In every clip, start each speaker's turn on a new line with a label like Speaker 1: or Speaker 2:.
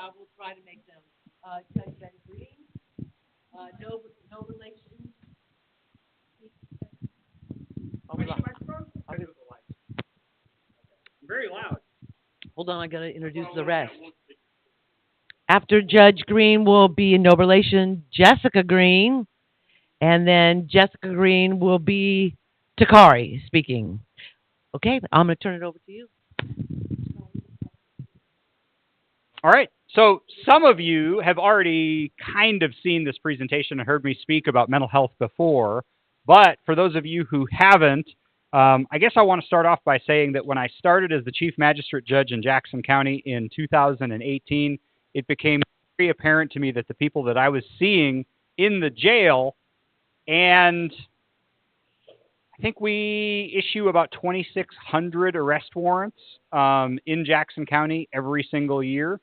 Speaker 1: I will try to make them. Judge Ben Green, no relation.
Speaker 2: I'll be loud. Very loud.
Speaker 1: Hold on, I got to introduce the rest. After Judge Green will be no relation Jessica Green, and then Jessica Green will be Takari speaking. Okay, I'm going to turn it over to you.
Speaker 2: All right. So some of you have already kind of seen this presentation and heard me speak about mental health before. But for those of you who haven't, I guess I want to start off by saying that when I started as the Chief Magistrate Judge in Jackson County in 2018, it became very apparent to me that the people that I was seeing in the jail, and I think we issue about 2,600 arrest warrants in Jackson County every single year.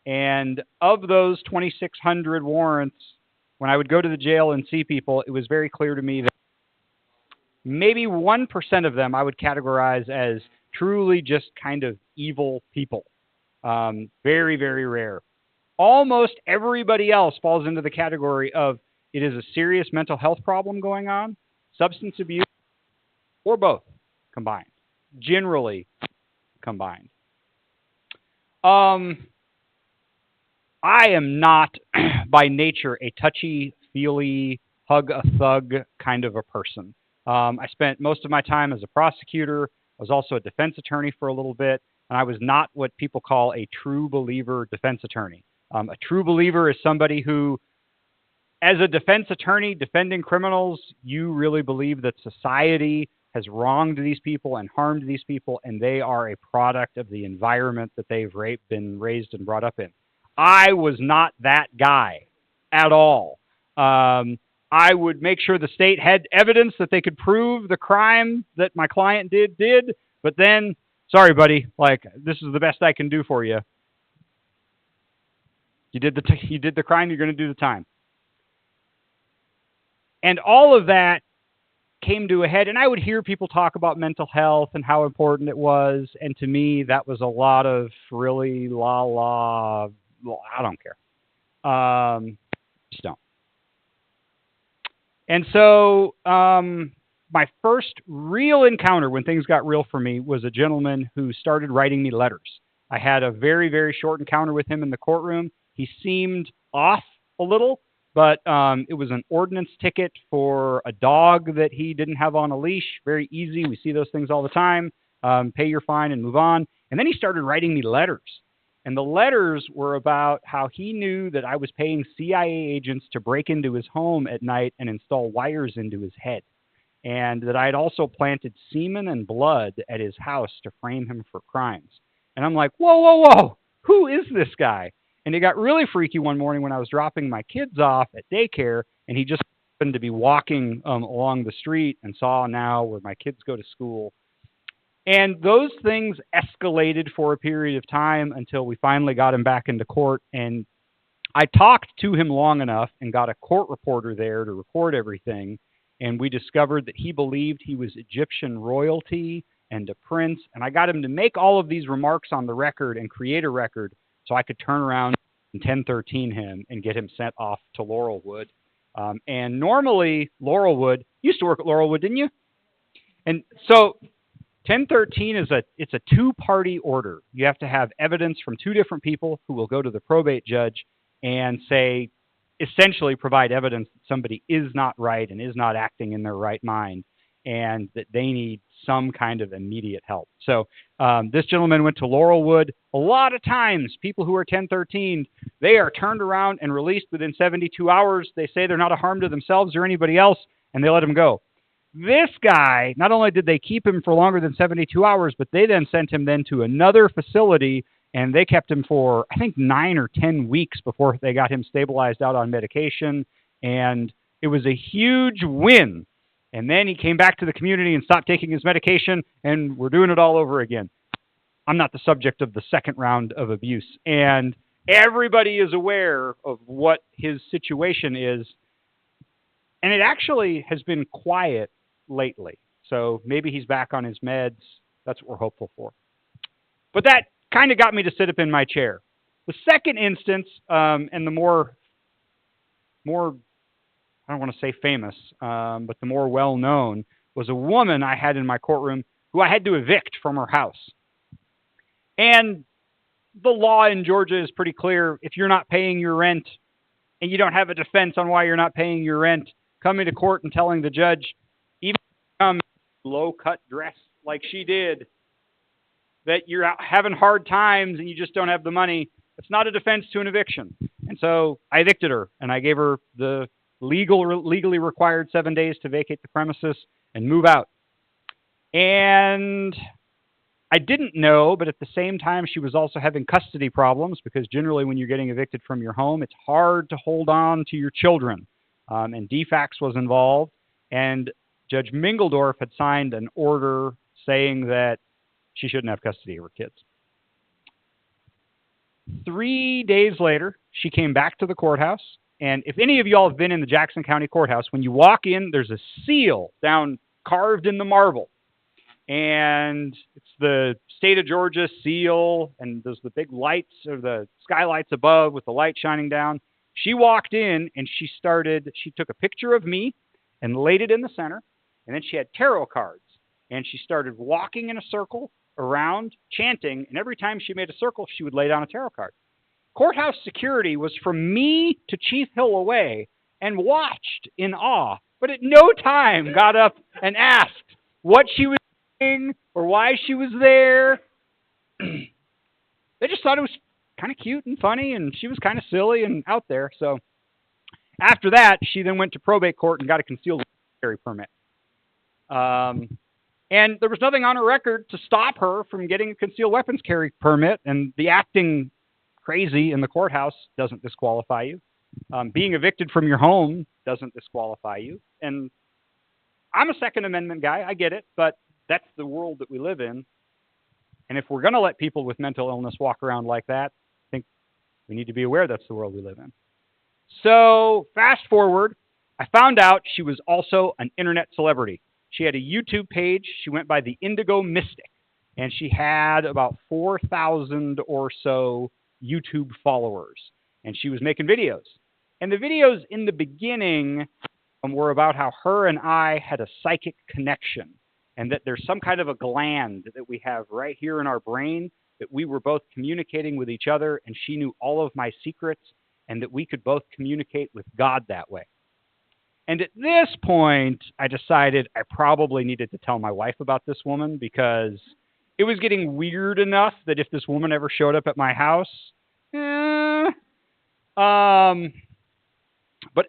Speaker 2: And of those 2,600 warrants, when I would go to the jail and see people, it was very clear to me that maybe 1% of them I would categorize as truly just kind of evil people. Very, very rare. Almost everybody else falls into the category of it is a serious mental health problem going on, substance abuse, or both combined. Generally combined. I am not, by nature, a touchy-feely, hug-a-thug kind of a person. I spent most of my time as a prosecutor. I was also a defense attorney for a little bit, and I was not what people call a true believer defense attorney. A true believer is somebody who, as a defense attorney defending criminals, you really believe that society has wronged these people and harmed these people, and they are a product of the environment that they've been raised and brought up in. I was not that guy at all. I would make sure the state had evidence that they could prove the crime that my client did, but then, sorry, buddy, like, this is the best I can do for you. You did the crime, you're going to do the time. And all of that came to a head, and I would hear people talk about mental health and how important it was, and to me, that was a lot of really I don't care. Just don't. And so my first real encounter when things got real for me was a gentleman who started writing me letters. I had a very, very short encounter with him in the courtroom. He seemed off a little, but it was an ordinance ticket for a dog that he didn't have on a leash. Very easy. We see those things all the time. Pay your fine and move on. And then he started writing me letters. And the letters were about how he knew that I was paying CIA agents to break into his home at night and install wires into his head. And that I had also planted semen and blood at his house to frame him for crimes. And I'm like, whoa, who is this guy? And it got really freaky one morning when I was dropping my kids off at daycare, and he just happened to be walking along the street and saw now where my kids go to school. And those things escalated for a period of time until we finally got him back into court. And I talked to him long enough and got a court reporter there to record everything. And we discovered that he believed he was Egyptian royalty and a prince. And I got him to make all of these remarks on the record and create a record so I could turn around and 1013 him and get him sent off to Laurelwood. And normally, Laurelwood, you used to work at Laurelwood, didn't you? And so 1013 it's a two-party order. You have to have evidence from two different people who will go to the probate judge and say, essentially provide evidence that somebody is not right and is not acting in their right mind and that they need some kind of immediate help. So this gentleman went to Laurelwood. A lot of times, people who are 1013, they are turned around and released within 72 hours. They say they're not a harm to themselves or anybody else, and they let them go. This guy, not only did they keep him for longer than 72 hours, but they then sent him then to another facility, and they kept him for, I think, 9 or 10 weeks before they got him stabilized out on medication. And it was a huge win. And then he came back to the community and stopped taking his medication, and we're doing it all over again. I'm not the subject of the second round of abuse. And everybody is aware of what his situation is. And it actually has been quiet lately. So maybe he's back on his meds. That's what we're hopeful for. But that kind of got me to sit up in my chair. The second instance, and the more, I don't want to say famous, but the more well-known, was a woman I had in my courtroom who I had to evict from her house. And the law in Georgia is pretty clear. If you're not paying your rent and you don't have a defense on why you're not paying your rent, coming to court and telling the judge, even if you come in low-cut dress like she did, that you're out having hard times and you just don't have the money, it's not a defense to an eviction. And so I evicted her, and I gave her the legally required 7 days to vacate the premises and move out. And I didn't know, but at the same time, she was also having custody problems, because generally when you're getting evicted from your home, it's hard to hold on to your children. And DFACS was involved, and Judge Mingledorf had signed an order saying that she shouldn't have custody of her kids. 3 days later, she came back to the courthouse. And if any of y'all have been in the Jackson County Courthouse, when you walk in, there's a seal down carved in the marble. And it's the state of Georgia seal, and there's the big lights, or the skylights above with the light shining down. She walked in, and she took a picture of me and laid it in the center. And then she had tarot cards. And she started walking in a circle around, chanting, and every time she made a circle, she would lay down a tarot card. Courthouse security was from me to Chief Hillaway and watched in awe, but at no time got up and asked what she was doing or why she was there. They just thought it was kind of cute and funny, and she was kind of silly and out there. So after that, she then went to probate court and got a concealed carry permit. And there was nothing on her record to stop her from getting a concealed weapons carry permit, and the acting crazy in the courthouse doesn't disqualify you. Being evicted from your home doesn't disqualify you. And I'm a Second Amendment guy, I get it, but that's the world that we live in. And if we're going to let people with mental illness walk around like that, I think we need to be aware that's the world we live in. So fast forward, I found out she was also an internet celebrity. She had a YouTube page. She went by the Indigo Mystic, and she had about 4,000 or so YouTube followers, and she was making videos. And the videos in the beginning were about how her and I had a psychic connection, and that there's some kind of a gland that we have right here in our brain, that we were both communicating with each other, and she knew all of my secrets, and that we could both communicate with God that way. And at this point, I decided I probably needed to tell my wife about this woman, because it was getting weird enough that if this woman ever showed up at my house, but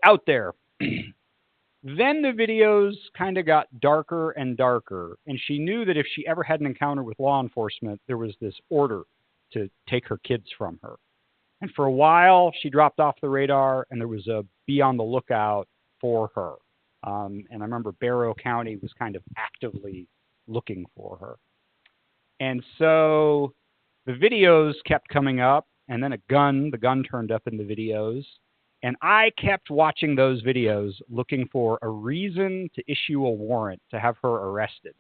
Speaker 2: out there. Then the videos kind of got darker and darker, and she knew that if she ever had an encounter with law enforcement, there was this order to take her kids from her. And for a while, she dropped off the radar, and there was a be on the lookout for her. And I remember Barrow County was kind of actively looking for her. And so the videos kept coming up, and then the gun turned up in the videos. And I kept watching those videos looking for a reason to issue a warrant to have her arrested.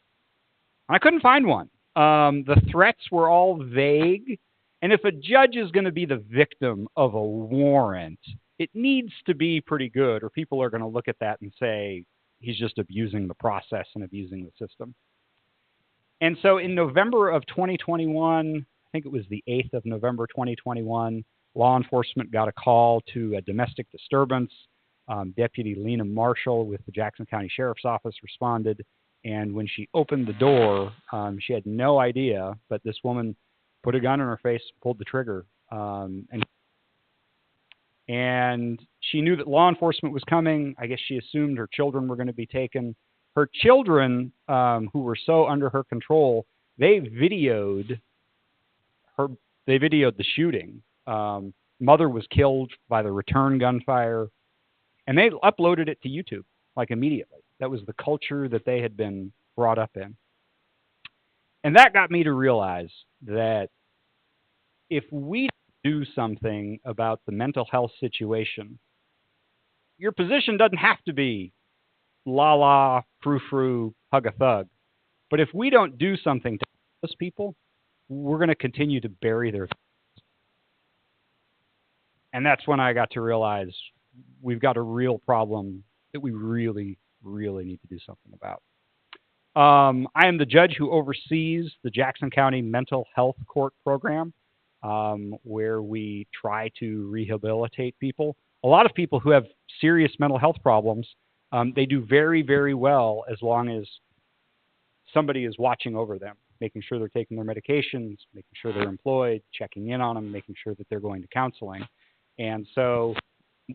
Speaker 2: And I couldn't find one. The threats were all vague. And if a judge is going to be the victim of a warrant, it needs to be pretty good, or people are going to look at that and say, he's just abusing the process and abusing the system. And so in November of 2021, I think it was the 8th of November 2021, law enforcement got a call to a domestic disturbance. Deputy Lena Marshall with the Jackson County Sheriff's Office responded. And when she opened the door, she had no idea, but this woman put a gun in her face, pulled the trigger, and she knew that law enforcement was coming. I guess she assumed her children were going to be taken. Her children, who were so under her control, they videoed the shooting. Mother was killed by the return gunfire, and they uploaded it to YouTube, like immediately. That was the culture that they had been brought up in. And that got me to realize that if we do something about the mental health situation, your position doesn't have to be la-la, frou-frou, hug a thug. But if we don't do something to those people, we're going to continue to bury their And that's when I got to realize we've got a real problem that we really, really need to do something about. I am the judge who oversees the Jackson County Mental Health Court Program, where we try to rehabilitate people. A lot of people who have serious mental health problems, they do very, very well as long as somebody is watching over them, making sure they're taking their medications, making sure they're employed, checking in on them, making sure that they're going to counseling. And so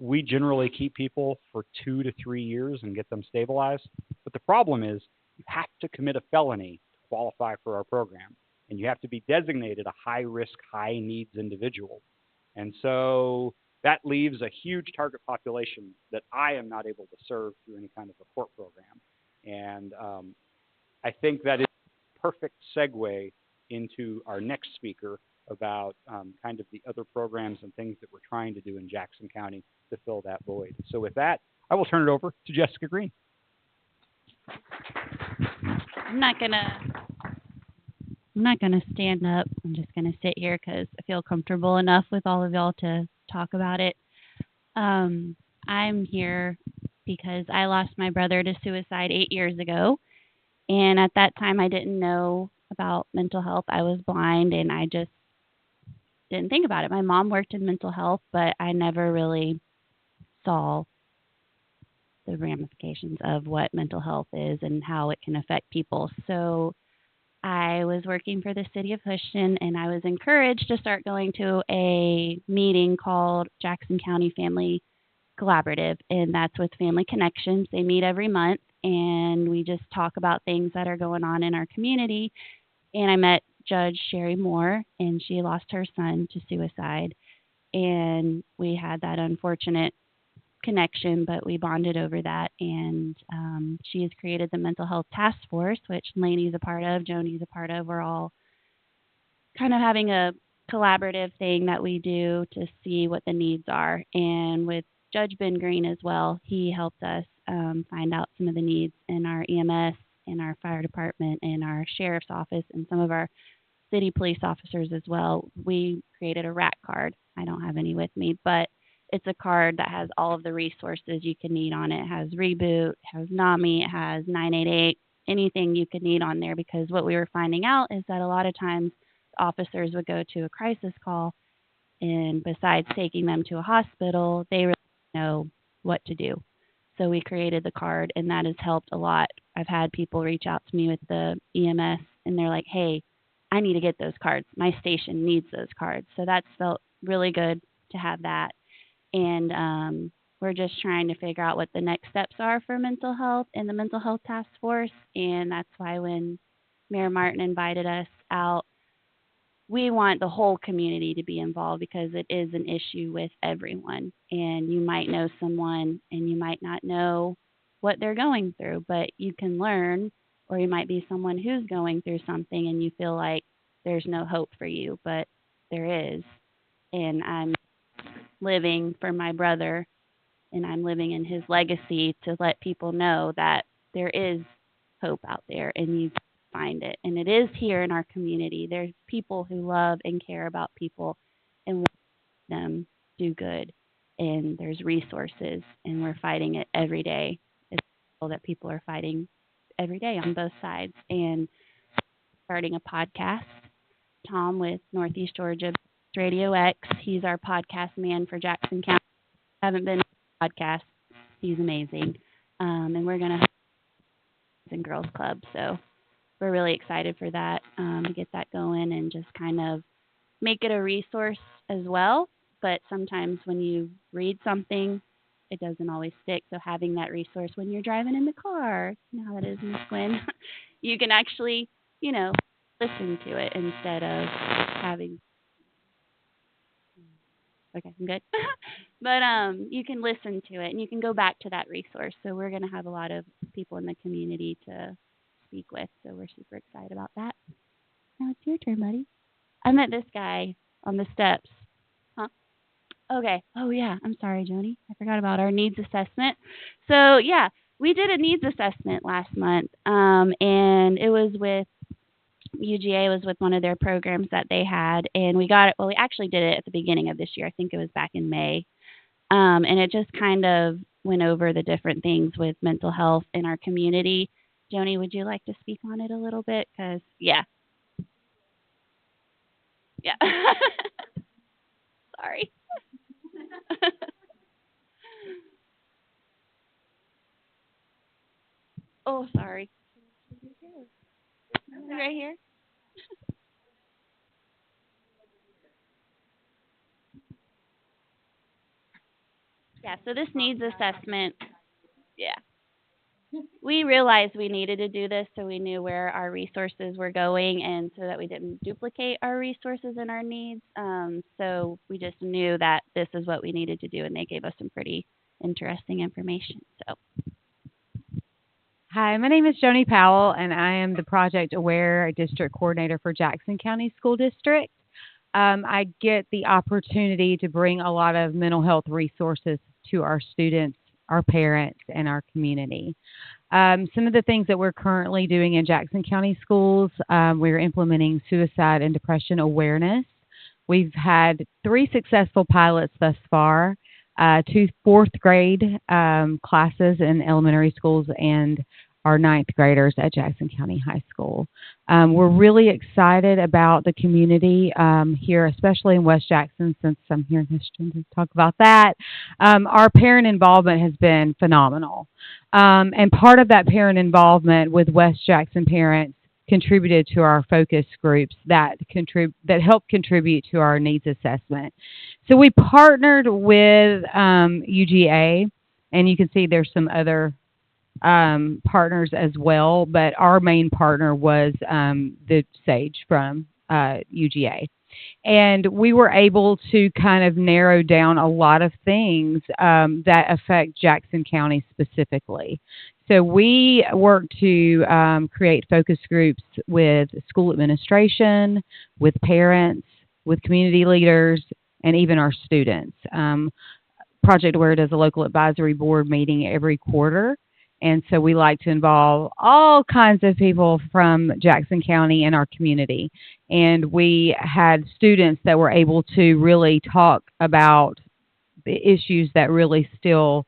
Speaker 2: we generally keep people for 2 to 3 years and get them stabilized. But the problem is you have to commit a felony to qualify for our program, and you have to be designated a high-risk, high-needs individual. And so that leaves a huge target population that I am not able to serve through any kind of a court program. And I think that is a perfect segue into our next speaker about kind of the other programs and things that we're trying to do in Jackson County to fill that void. So with that, I will turn it over to Jessica Green.
Speaker 3: I'm not gonna stand up. I'm just gonna sit here because I feel comfortable enough with all of y'all to talk about it. I'm here because I lost my brother to suicide 8 years ago, and at that time I didn't know about mental health. I was blind, and I just didn't think about it. My mom worked in mental health, but I never really saw the ramifications of what mental health is and how it can affect people. So I was working for the city of Houston, and I was encouraged to start going to a meeting called Jackson County Family Collaborative, and that's with Family Connections. They meet every month, and we just talk about things that are going on in our community. And I met Judge Sherry Moore, and she lost her son to suicide, and we had that unfortunate connection, but we bonded over that. And she has created the Mental Health Task Force, which Lainey's a part of, Joni's a part of. We're all kind of having a collaborative thing that we do to see what the needs are. And with Judge Ben Green as well, he helped us find out some of the needs in our EMS, in our fire department, in our sheriff's office, and some of our city police officers as well. We created a RAC card. I don't have any with me, but it's a card that has all of the resources you can need on it. It has Reboot, it has NAMI, it has 988, anything you could need on there, because what we were finding out is that a lot of times officers would go to a crisis call, and besides taking them to a hospital, they really don't know what to do. So we created the card, and that has helped a lot. I've had people reach out to me with the EMS, and they're like, hey, I need to get those cards. My station needs those cards. So that's felt really good to have that. And we're just trying to figure out what the next steps are for mental health and the Mental Health Task Force. And that's why when Mayor Martin invited us out, we want the whole community to be involved, because it is an issue with everyone. And you might know someone and you might not know what they're going through, but you can learn. Or you might be someone who's going through something and you feel like there's no hope for you, but there is. And I'm living for my brother, and I'm living in his legacy to let people know that there is hope out there, and you can find it. And it is here in our community. There's people who love and care about people and want them do good. And there's resources, and we're fighting it every day. It's that people are fighting every day on both sides. And starting a podcast, Tom with Northeast Georgia Radio X, he's our podcast man for Jackson County. I haven't been to a podcast. He's amazing. And we're going to have a girls club. So we're really excited for that, to get that going and just kind of make it a resource as well. But sometimes when you read something, it doesn't always stick. So having that resource when you're driving in the car, you know how that is, Miss Gwen, you can actually, listen to it instead of having. Okay, I'm good. But you can listen to it, and you can go back to that resource. So we're going to have a lot of people in the community to speak with. So we're super excited about that. Now it's your turn, buddy. I met this guy on the steps. Okay. Oh, yeah. I'm sorry, Joni. I forgot about our needs assessment. So, yeah, we did a needs assessment last month, and it was with UGA was with one of their programs that they had, and we got it. Well, we actually did it at the beginning of this year. I think it was back in May. And it just kind of went over the different things with mental health in our community. Joni, would you like to speak on it a little bit? Because, yeah. Yeah. Sorry. Oh, sorry. Right here. Yeah, so this needs assessment. Yeah. We realized we needed to do this so we knew where our resources were going and so that we didn't duplicate our resources and our needs. So we just knew that this is what we needed to do, and they gave us some pretty interesting information. So,
Speaker 4: Hi, my name is Joni Powell, and I am the Project Aware District Coordinator for Jackson County School District. I get the opportunity to bring a lot of mental health resources to our students, our parents, and our community. Some of the things that we're currently doing in Jackson County schools, we're implementing suicide and depression awareness. We've had 3 successful pilots thus far, 2 fourth grade classes in elementary schools and our 9th graders at Jackson County High School. We're really excited about the community here, especially in West Jackson, since I'm here in Houston to talk about that. Our parent involvement has been phenomenal. And part of that parent involvement with West Jackson parents contributed to our focus groups that help contribute to our needs assessment. So we partnered with UGA, and you can see there's some other partners as well, but our main partner was the SAGE from UGA. And we were able to kind of narrow down a lot of things that affect Jackson County specifically. So we work to create focus groups with school administration, with parents, with community leaders, and even our students. Project Aware does a local advisory board meeting every quarter. And so we like to involve all kinds of people from Jackson County and our community. And we had students that were able to really talk about the issues that really still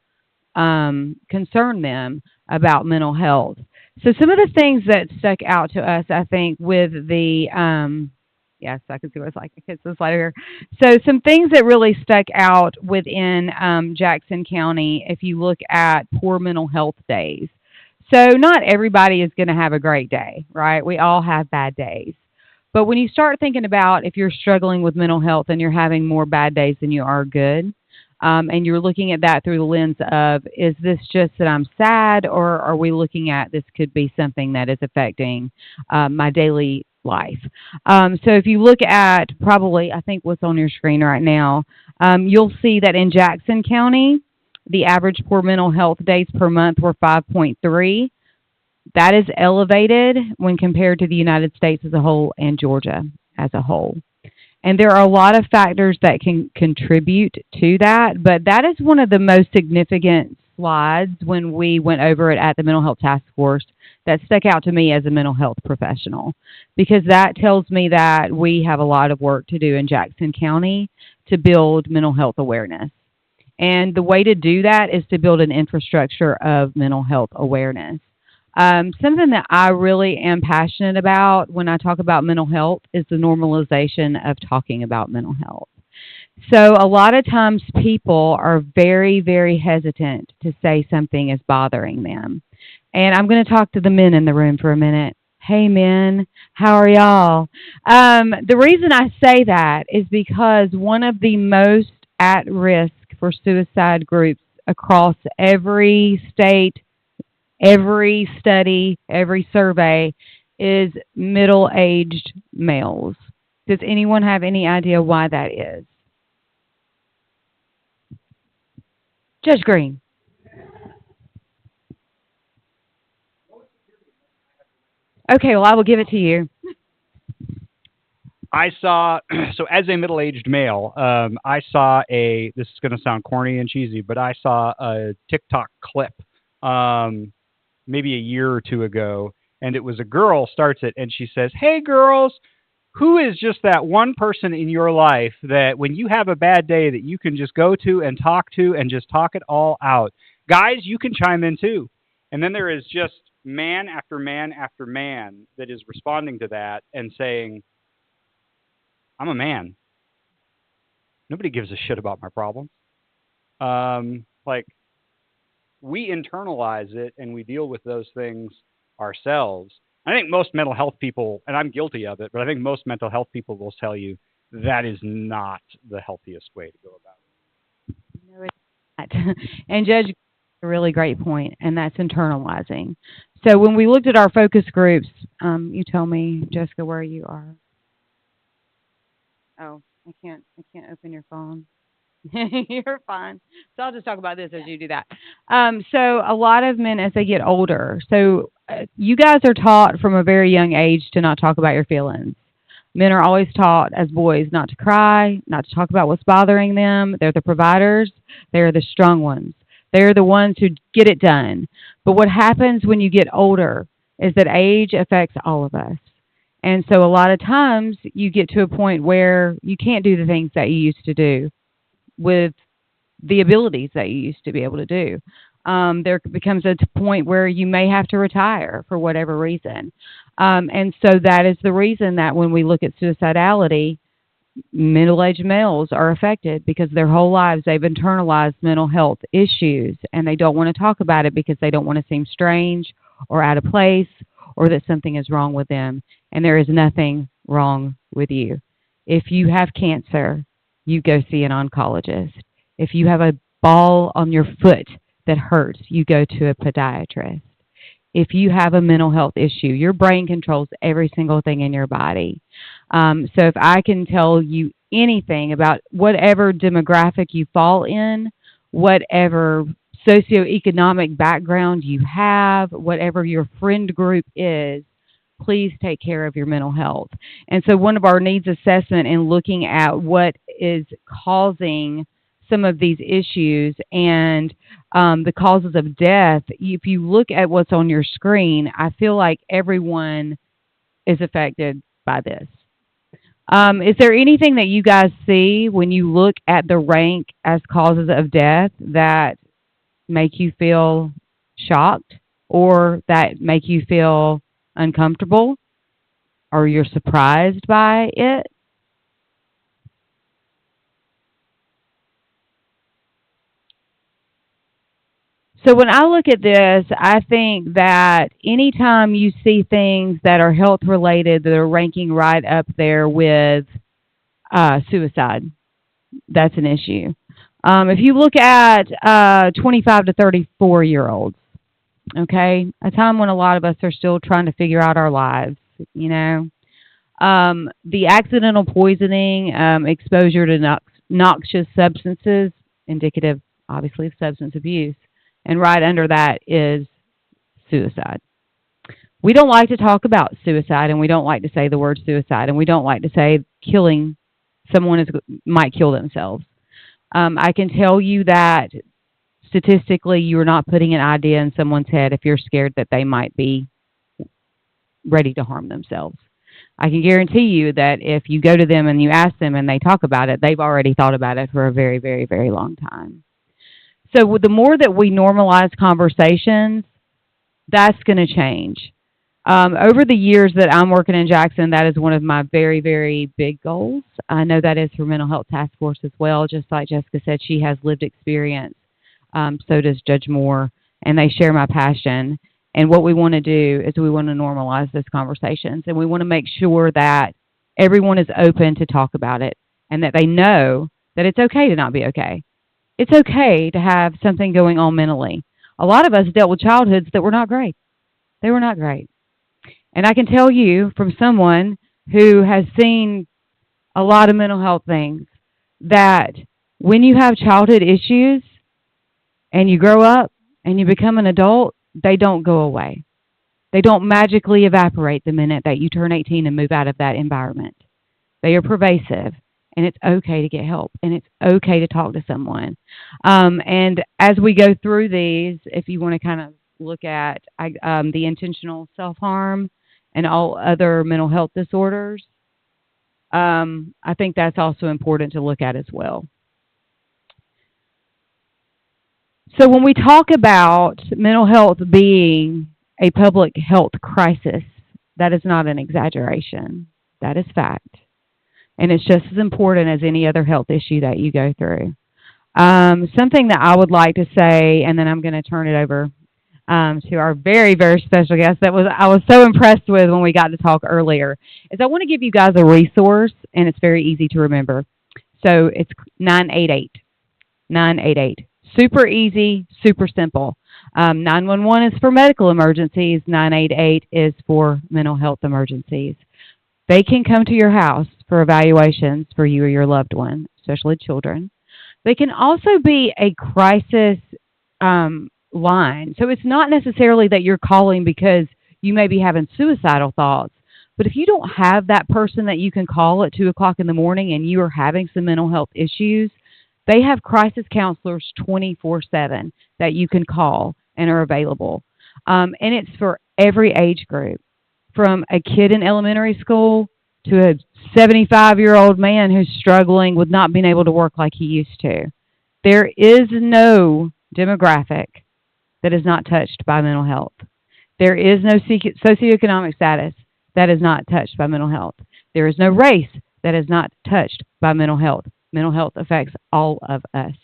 Speaker 4: concern them about mental health. So some of the things that stuck out to us, I think, with the yes, I can see what it's like. I can see the slide here. So some things that really stuck out within Jackson County, if you look at poor mental health days. So not everybody is going to have a great day, right? We all have bad days. But when you start thinking about if you're struggling with mental health and you're having more bad days than you are good, and you're looking at that through the lens of, is this just that I'm sad, or are we looking at this could be something that is affecting my daily life? So if you look at probably, I think what's on your screen right now, you'll see that in Jackson County, the average poor mental health days per month were 5.3. That is elevated when compared to the United States as a whole and Georgia as a whole. And there are a lot of factors that can contribute to that, but that is one of the most significant slides when we went over it at the Mental Health Task Force that stuck out to me as a mental health professional, because that tells me that we have a lot of work to do in Jackson County to build mental health awareness. And the way to do that is to build an infrastructure of mental health awareness. Something that I really am passionate about when I talk about mental health is the normalization of talking about mental health. So a lot of times people are very, very hesitant to say something is bothering them. And I'm going to talk to the men in the room for a minute. Hey, men, how are y'all? The reason I say that is because one of the most at risk for suicide groups across every state, every study, every survey is middle-aged males. Does anyone have any idea why that is? Judge Green. Okay, well, I will give it to you.
Speaker 2: I saw, so as a middle-aged male, I saw this is going to sound corny and cheesy, but I saw a TikTok clip maybe a year or two ago, and it was a girl starts it, and she says, "Hey, girls, who is just that one person in your life that when you have a bad day that you can just go to and just talk it all out? Guys, you can chime in too." And then there is just man after man after man that is responding to that and saying, "I'm a man. Nobody gives a shit about my problems." Like, we internalize it and we deal with those things ourselves. I think most mental health people, and I'm guilty of it, but I think most mental health people will tell you that is not the healthiest way to go about it.
Speaker 4: No, it's not. And Judge, a really great point, and that's internalizing. So when we looked at our focus groups, you tell me, Jessica, where you are. Oh, I can't open your phone. You're fine. So I'll just talk about this as you do that. So a lot of men, as they get older, so you guys are taught from a very young age to not talk about your feelings. Men are always taught as boys not to cry, not to talk about what's bothering them. They're the providers. They're the strong ones. They're the ones who get it done. But what happens when you get older is that age affects all of us. And so a lot of times you get to a point where you can't do the things that you used to do with the abilities that you used to be able to do. There becomes a point where you may have to retire for whatever reason. And so that is the reason that when we look at suicidality, middle-aged males are affected because their whole lives they've internalized mental health issues and they don't want to talk about it because they don't want to seem strange or out of place or that something is wrong with them. And there is nothing wrong with you. If you have cancer, you go see an oncologist. If you have a ball on your foot that hurts, you go to a podiatrist. If you have a mental health issue, your brain controls every single thing in your body. So if I can tell you anything about whatever demographic you fall in, whatever socioeconomic background you have, whatever your friend group is, please take care of your mental health. And so one of our needs assessment in looking at what is causing some of these issues and the causes of death, if you look at what's on your screen, I feel like everyone is affected by this. Is there anything that you guys see when you look at the rank as causes of death that make you feel shocked or that make you feel uncomfortable or you're surprised by it? So when I look at this, I think that anytime you see things that are health related that are ranking right up there with suicide, that's an issue. If you look at 25 to 34-year-olds, okay, a time when a lot of us are still trying to figure out our lives, you know, the accidental poisoning, exposure to noxious substances, indicative, obviously, of substance abuse. And right under that is suicide. We don't like to talk about suicide, and we don't like to say the word suicide, and we don't like to say killing someone might kill themselves. I can tell you that statistically, you're not putting an idea in someone's head if you're scared that they might be ready to harm themselves. I can guarantee you that if you go to them and you ask them and they talk about it, they've already thought about it for a very, very, very long time. So the more that we normalize conversations, that's going to change. Over the years that I'm working in Jackson, that is one of my very, very big goals. I know that is for Mental Health Task Force as well. Just like Jessica said, she has lived experience. So does Judge Moore, and they share my passion. And what we want to do is we want to normalize those conversations, and we want to make sure that everyone is open to talk about it and that they know that it's okay to not be okay. It's okay to have something going on mentally. A lot of us dealt with childhoods that were not great. They were not great. And I can tell you from someone who has seen a lot of mental health things that when you have childhood issues and you grow up and you become an adult, they don't go away. They don't magically evaporate the minute that you turn 18 and move out of that environment. They are pervasive. And it's okay to get help, and it's okay to talk to someone. And as we go through these, if you want to kind of look at the intentional self-harm and all other mental health disorders. I think that's also important to look at as well. So when we talk about mental health being a public health crisis, that is not an exaggeration. That is fact. And it's just as important as any other health issue that you go through. Something that I would like to say, and then I'm going to turn it over to our very, very special guest that I was so impressed with when we got to talk earlier, is I want to give you guys a resource, and it's very easy to remember. So it's 988. 988. Super easy, super simple. 911 is for medical emergencies. 988 is for mental health emergencies. They can come to your house for evaluations for you or your loved one, especially children. They can also be a crisis line. So it's not necessarily that you're calling because you may be having suicidal thoughts. But if you don't have that person that you can call at 2 o'clock in the morning and you are having some mental health issues, they have crisis counselors 24/7 that you can call and are available. And it's for every age group, from a kid in elementary school to a 75-year-old man who's struggling with not being able to work like he used to. There is no demographic that is not touched by mental health. There is no socioeconomic status that is not touched by mental health. There is no race that is not touched by mental health. Mental health affects all of us.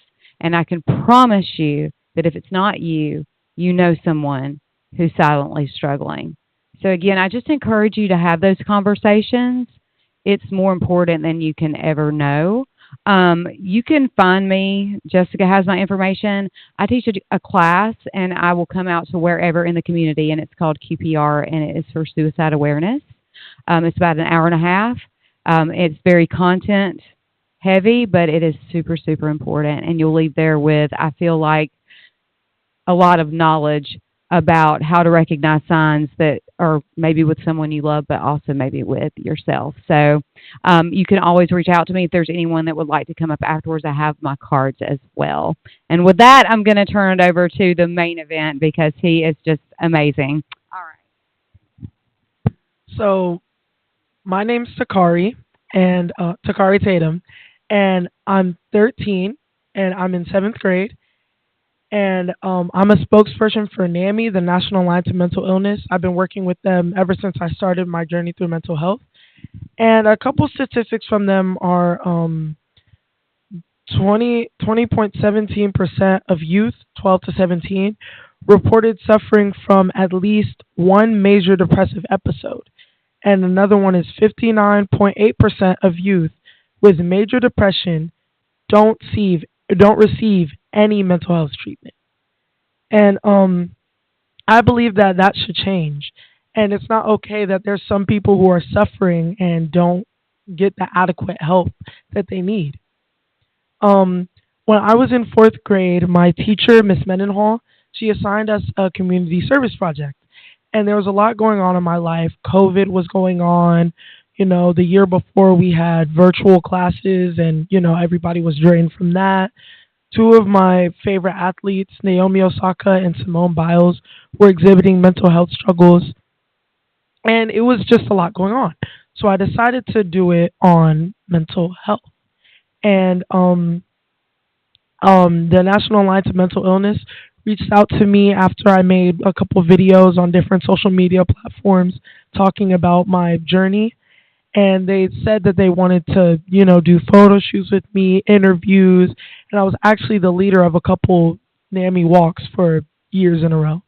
Speaker 4: And I can promise you that if it's not you, you know someone who's silently struggling. So again, I just encourage you to have those conversations. It's more important than you can ever know. You can find me. Jessica has my information. I teach a class, and I will come out to wherever in the community, and it's called QPR, and it is for suicide awareness. It's about an hour and a half. It's very content heavy, but it is super, super important, and you'll leave there with, I feel like, a lot of knowledge about how to recognize signs that are maybe with someone you love, but also maybe with yourself. So you can always reach out to me if there's anyone that would like to come up afterwards. I have my cards as well. And with that, I'm going to turn it over to the main event because he is just amazing. All right.
Speaker 5: So my name's Takari, and Takari Tatum, and I'm 13, and I'm in 7th grade. And I'm a spokesperson for NAMI, the National Alliance of Mental Illness. I've been working with them ever since I started my journey through mental health. And a couple statistics from them are 20.17% of youth, 12 to 17, reported suffering from at least one major depressive episode. And another one is 59.8% of youth with major depression don't receive any mental health treatment. And I believe that should change. And it's not okay that there's some people who are suffering and don't get the adequate help that they need. When I was in 4th grade, my teacher, Miss Mendenhall, she assigned us a community service project. And there was a lot going on in my life. COVID was going on. You know, the year before we had virtual classes and, you know, everybody was drained from that. Two of my favorite athletes, Naomi Osaka and Simone Biles, were exhibiting mental health struggles. And it was just a lot going on. So I decided to do it on mental health. And the National Alliance of Mental Illness reached out to me after I made a couple of videos on different social media platforms talking about my journey. And they said that they wanted to, you know, do photo shoots with me, interviews, and I was actually the leader of a couple NAMI walks for years in a row.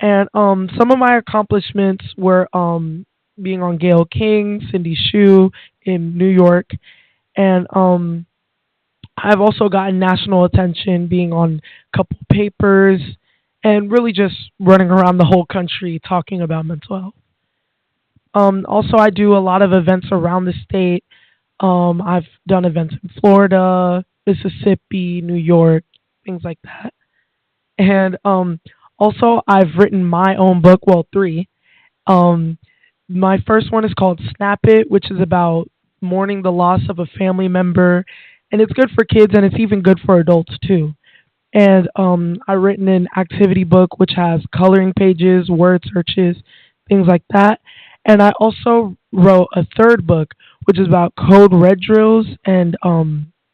Speaker 5: And some of my accomplishments were being on Gayle King, Cindy Shu in New York, and I've also gotten national attention being on a couple papers and really just running around the whole country talking about mental health. Also, I do a lot of events around the state. I've done events in Florida, Mississippi, New York, things like that. And also, I've written my own book, well, 3. My first one is called Snap It, which is about mourning the loss of a family member. And it's good for kids, and it's even good for adults, too. And I've written an activity book which has coloring pages, word searches, things like that. And I also wrote a third book which is about code red drills and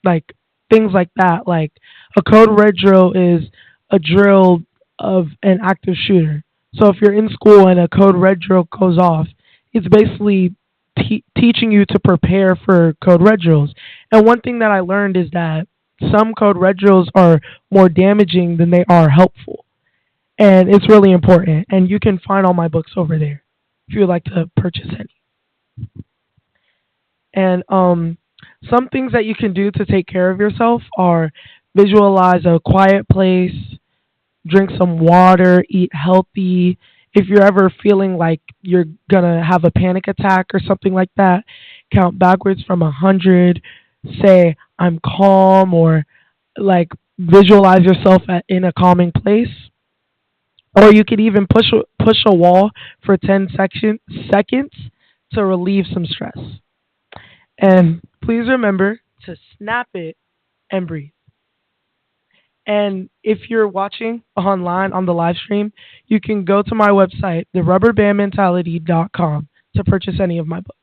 Speaker 5: like things like that. Like a code red drill is a drill of an active shooter. So if you're in school and a code red drill goes off, it's basically teaching you to prepare for code red drills. And one thing that I learned is that some code red drills are more damaging than they are helpful. And it's really important. And you can find all my books over there if you would like to purchase any. And some things that you can do to take care of yourself are visualize a quiet place, drink some water, eat healthy. If you're ever feeling like you're gonna have a panic attack or something like that, count backwards from 100. Say I'm calm, or like visualize yourself in a calming place. Or you could even push a wall for 10 seconds to relieve some stress. And please remember to snap it and breathe. And if you're watching online on the live stream, you can go to my website, therubberbandmentality.com, to purchase any of my books.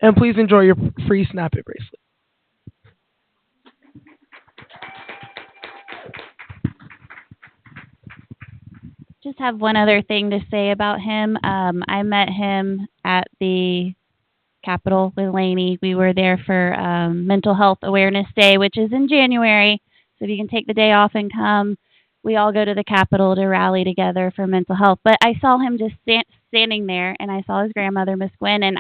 Speaker 5: And please enjoy your free Snap It bracelet.
Speaker 3: Just have one other thing to say about him. I met him at the Capitol with Lainey. We were there for Mental Health Awareness Day, which is in January. So if you can take the day off and come, we all go to the Capitol to rally together for mental health. But I saw him just standing there, and I saw his grandmother, Miss Gwen, and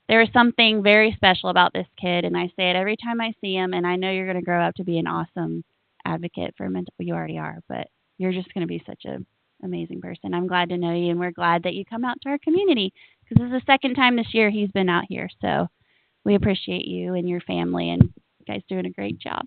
Speaker 3: there was something very special about this kid. And I say it every time I see him, and I know you're going to grow up to be an awesome advocate for mental. You already are, but you're just going to be such an amazing person. I'm glad to know you, and we're glad that you come out to our community, because this is the second time this year he's been out here. So we appreciate you and your family, and you guys doing a great job.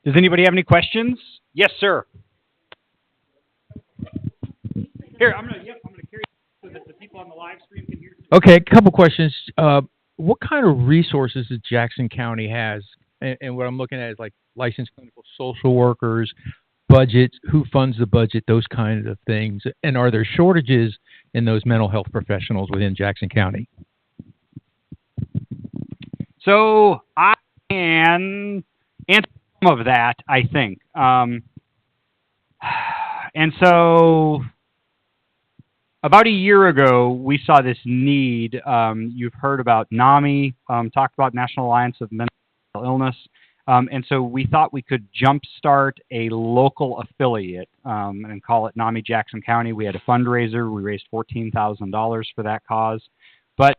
Speaker 2: Does anybody have any questions? Yes, sir. Here, I'm gonna carry so that the people on the live stream can hear.
Speaker 6: Okay, a couple questions. What kind of resources does Jackson County has? And what I'm looking at is like licensed clinical social workers, budgets, who funds the budget, those kinds of things. And are there shortages in those mental health professionals within Jackson County?
Speaker 2: So I can answer some of that, I think. And so about a year ago, we saw this need. You've heard about NAMI, talked about National Alliance of Mental Illness. And so we thought we could jumpstart a local affiliate and call it NAMI Jackson County. We had a fundraiser. We raised $14,000 for that cause. But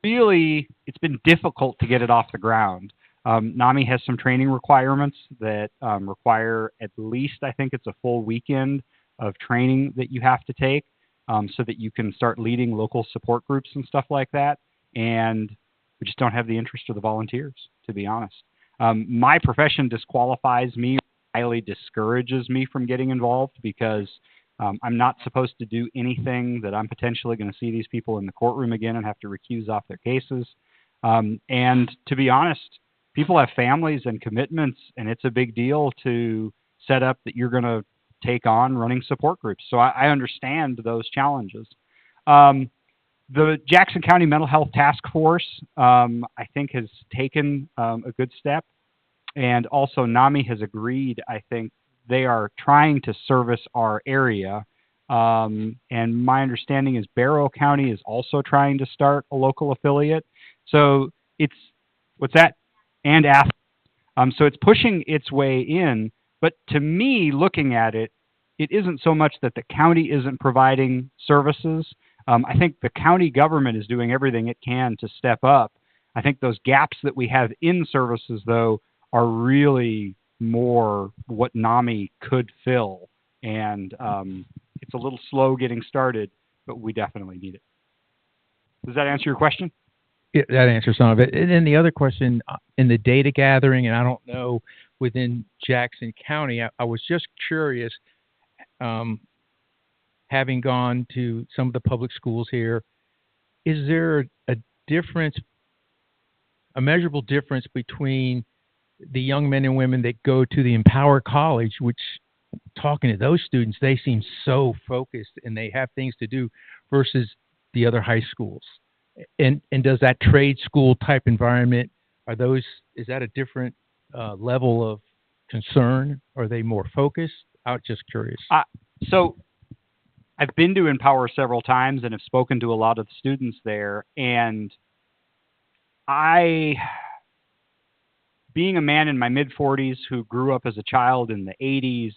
Speaker 2: really, it's been difficult to get it off the ground. NAMI has some training requirements that require at least, I think it's a full weekend of training that you have to take so that you can start leading local support groups and stuff like that. And we just don't have the interest of the volunteers, to be honest. My profession disqualifies me, highly discourages me from getting involved because I'm not supposed to do anything that I'm potentially going to see these people in the courtroom again and have to recuse off their cases. And to be honest, people have families and commitments, and it's a big deal to set up that you're going to take on running support groups. So I understand those challenges. The Jackson County Mental Health Task Force, I think, has taken a good step. And also NAMI has agreed, I think, they are trying to service our area. And my understanding is Barrow County is also trying to start a local affiliate. So it's, what's that? And Athens. So it's pushing its way in. But to me, looking at it, it isn't so much that the county isn't providing services. I think the county government is doing everything it can to step up. I think those gaps that we have in services, though, are really more what NAMI could fill. And it's a little slow getting started, but we definitely need it. Does that answer your question?
Speaker 6: Yeah, that answers some of it. And then the other question in the data gathering, and I don't know within Jackson County, I was just curious, having gone to some of the public schools here, is there a difference, a measurable difference between the young men and women that go to the Empower College, which talking to those students, they seem so focused and they have things to do versus the other high schools? And does that trade school type environment, is that a different level of concern? Are they more focused? I'm just curious.
Speaker 2: So I've been to Empower several times and have spoken to a lot of the students there. And being a man in my mid-40s who grew up as a child in the 80s,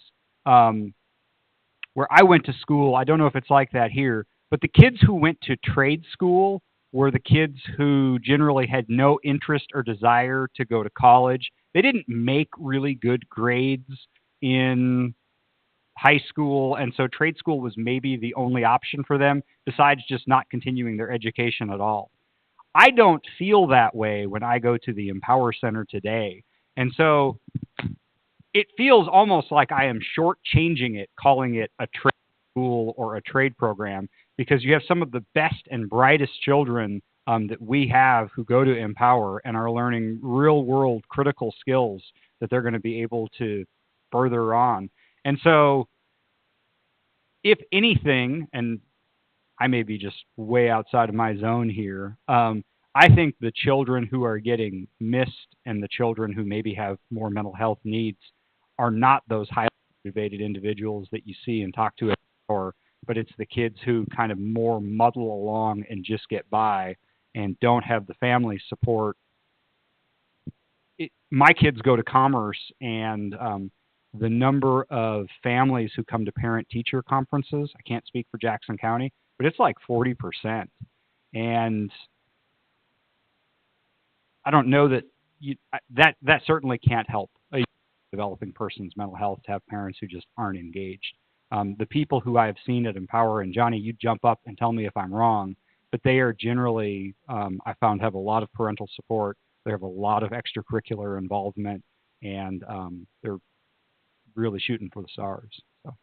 Speaker 2: where I went to school, I don't know if it's like that here, but the kids who went to trade school were the kids who generally had no interest or desire to go to college. They didn't make really good grades in high school, and so trade school was maybe the only option for them besides just not continuing their education at all. I don't feel that way when I go to the Empower Center today. And so it feels almost like I am shortchanging it, calling it a trade school or a trade program, because you have some of the best and brightest children that we have who go to Empower and are learning real world critical skills that they're going to be able to further on. And so if anything, and I may be just way outside of my zone here, I think the children who are getting missed and the children who maybe have more mental health needs are not those highly motivated individuals that you see and talk to at Empower, but it's the kids who kind of more muddle along and just get by and don't have the family support. My kids go to Commerce, and the number of families who come to parent-teacher conferences, I can't speak for Jackson County, but it's like 40%. And I don't know that that certainly can't help a developing person's mental health to have parents who just aren't engaged. The people who I have seen at Empower, and Johnny, you jump up and tell me if I'm wrong, but they are generally, I found, have a lot of parental support. They have a lot of extracurricular involvement, and they're really shooting for the stars. So.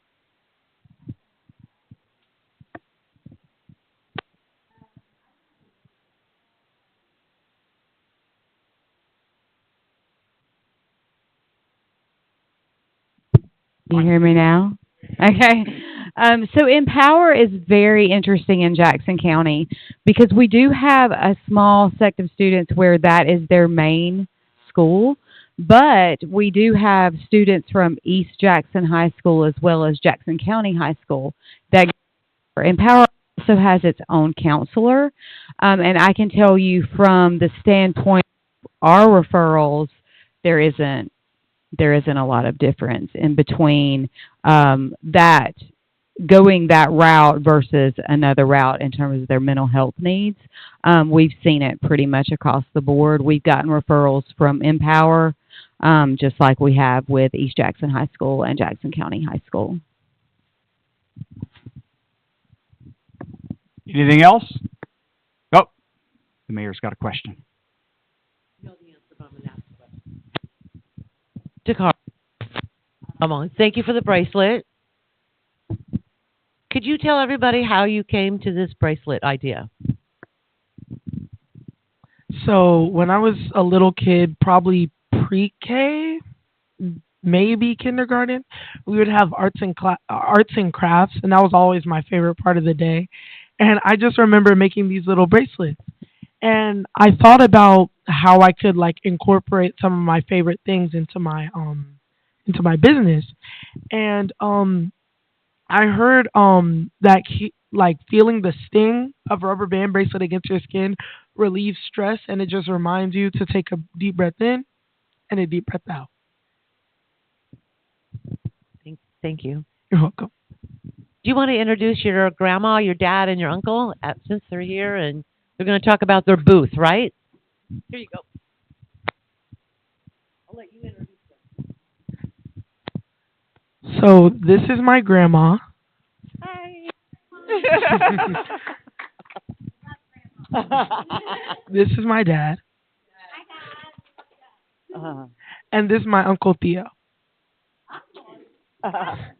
Speaker 4: Can you hear me now? Okay. So Empower is very interesting in Jackson County because we do have a small sect of students where that is their main school, but we do have students from East Jackson High School as well as Jackson County High School. That Empower also has its own counselor, and I can tell you from the standpoint of our referrals, there isn't a lot of difference in between that going that route versus another route in terms of their mental health needs. We've seen it pretty much across the board. We've gotten referrals from Empower, just like we have with East Jackson High School and Jackson County High School.
Speaker 2: Anything else? Oh, the mayor's got a question.
Speaker 1: Dakar, come on. Thank you for the bracelet. Could you tell everybody how you came to this bracelet idea?
Speaker 5: So when I was a little kid, probably pre-K, maybe kindergarten, we would have arts and crafts, and that was always my favorite part of the day. And I just remember making these little bracelets. And I thought about how I could like incorporate some of my favorite things into my business. And I heard that like feeling the sting of a rubber band bracelet against your skin relieves stress, and it just reminds you to take a deep breath in and a deep breath out.
Speaker 1: Thank you.
Speaker 5: You're welcome.
Speaker 1: Do you want to introduce your grandma, your dad, and your uncle since they're here, and they're going to talk about their booth, right? Here you go. I'll let you introduce them.
Speaker 5: So this is my grandma.
Speaker 1: Hi.
Speaker 5: This is my dad,
Speaker 1: Uh,
Speaker 5: and this is my Uncle Theo.
Speaker 1: okay,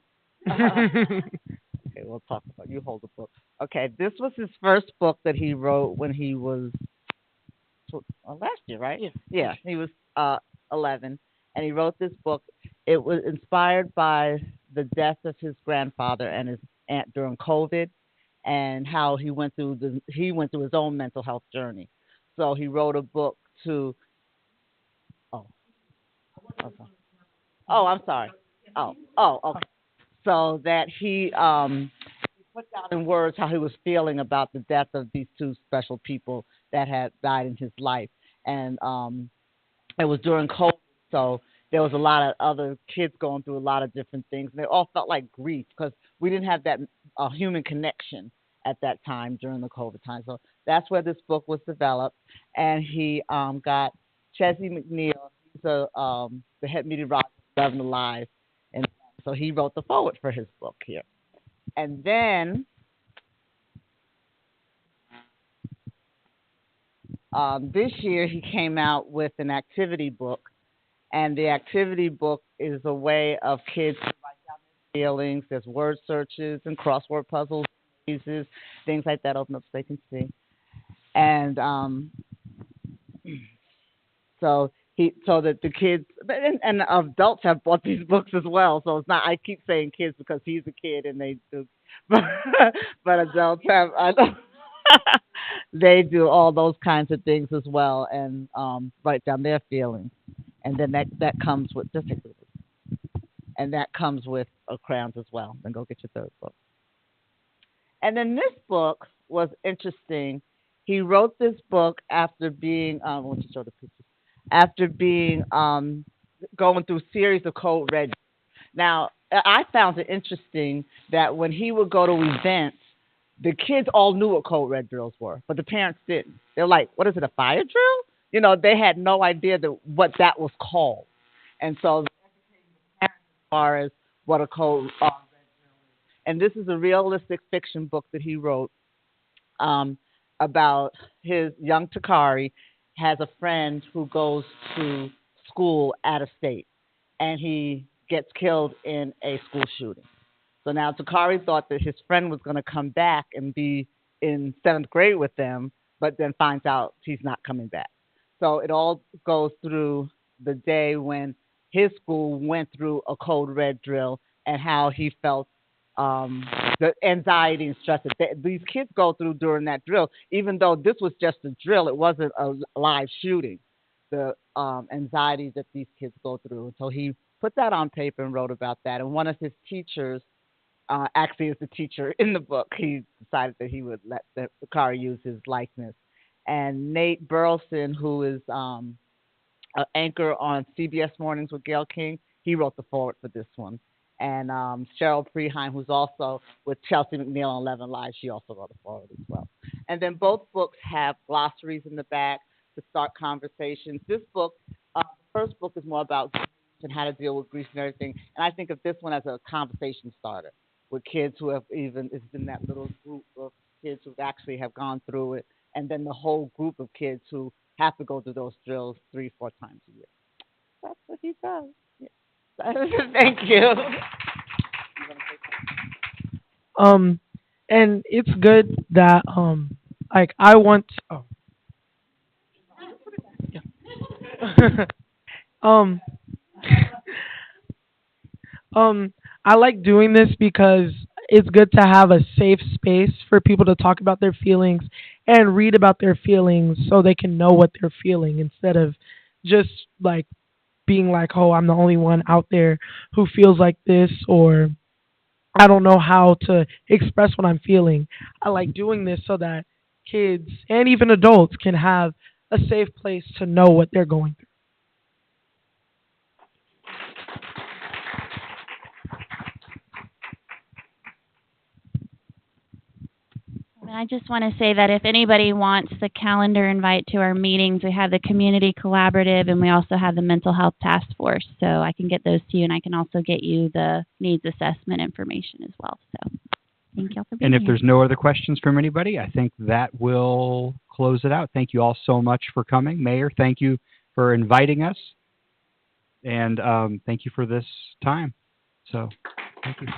Speaker 1: we'll talk about. You hold the book. Okay, this was his first book that he wrote when he was last year, right? Yeah, he was 11, and he wrote this book. It was inspired by the death of his grandfather and his aunt during COVID, and how he went through his own mental health journey. So he wrote a book to. Oh, okay. Oh, I'm sorry. Okay. So that he put down in words how he was feeling about the death of these two special people that had died in his life, and it was during COVID, so there was a lot of other kids going through a lot of different things, and they all felt like grief because we didn't have that human connection at that time during the COVID time. So that's where this book was developed, and he got Chesney McNeil. He's the head meteorologist of Loving Alive, and so he wrote the foreword for his book here. And then this year he came out with an activity book, and the activity book is a way of kids to write down their feelings. There's word searches and crossword puzzles, mazes, things like that. Open up so they can see. And so that the kids and adults have bought these books as well. So it's not. I keep saying kids because he's a kid and they do, but adults have. They do all those kinds of things as well, and write down their feelings, and then that comes with just take it, and that comes with crayons as well. Then go get your third book. And then this book was interesting. He wrote this book after being let me show the pictures. After being going through a series of code red. Now I found it interesting that when he would go to events, the kids all knew what code red drills were, but the parents didn't. They're like, "What is it, a fire drill?" They had no idea what that was called, and so as far as what a code and this is a realistic fiction book that he wrote about his young Takari has a friend who goes to school out of state, and he gets killed in a school shooting. So now Takari thought that his friend was going to come back and be in seventh grade with them, but then finds out he's not coming back. So it all goes through the day when his school went through a code red drill and how he felt the anxiety and stress that these kids go through during that drill. Even though this was just a drill, it wasn't a live shooting. The anxiety that these kids go through. So he put that on paper and wrote about that. And one of his teachers actually is the teacher in the book. He decided that he would let the car use his likeness. And Nate Burleson, who is an anchor on CBS Mornings with Gayle King, he wrote the foreword for this one. And Cheryl Preheim, who's also with Chelsea McNeil on 11 Live, she also wrote a foreword as well. And then both books have glossaries in the back to start conversations. This book, the first book is more about grief and how to deal with grief and everything. And I think of this one as a conversation starter with kids who have it's in that little group of kids who actually have gone through it, and then the whole group of kids who have to go through those drills 3-4 times a year. That's what he does. Yeah. Thank you.
Speaker 5: And it's good that like I want yeah. um I like doing this because it's good to have a safe space for people to talk about their feelings and read about their feelings so they can know what they're feeling instead of just like being like, oh, I'm the only one out there who feels like this, or I don't know how to express what I'm feeling. I like doing this so that kids and even adults can have a safe place to know what they're going through.
Speaker 3: And I just want to say that if anybody wants the calendar invite to our meetings, we have the Community Collaborative and we also have the Mental Health Task Force. So I can get those to you, and I can also get you the needs assessment information as well. So Thank y'all for being
Speaker 2: And if
Speaker 3: here.
Speaker 2: there's no other questions from anybody, I think that will close it out. Thank you all so much for coming. Mayor, thank you for inviting us. And thank you for this time. So, thank you.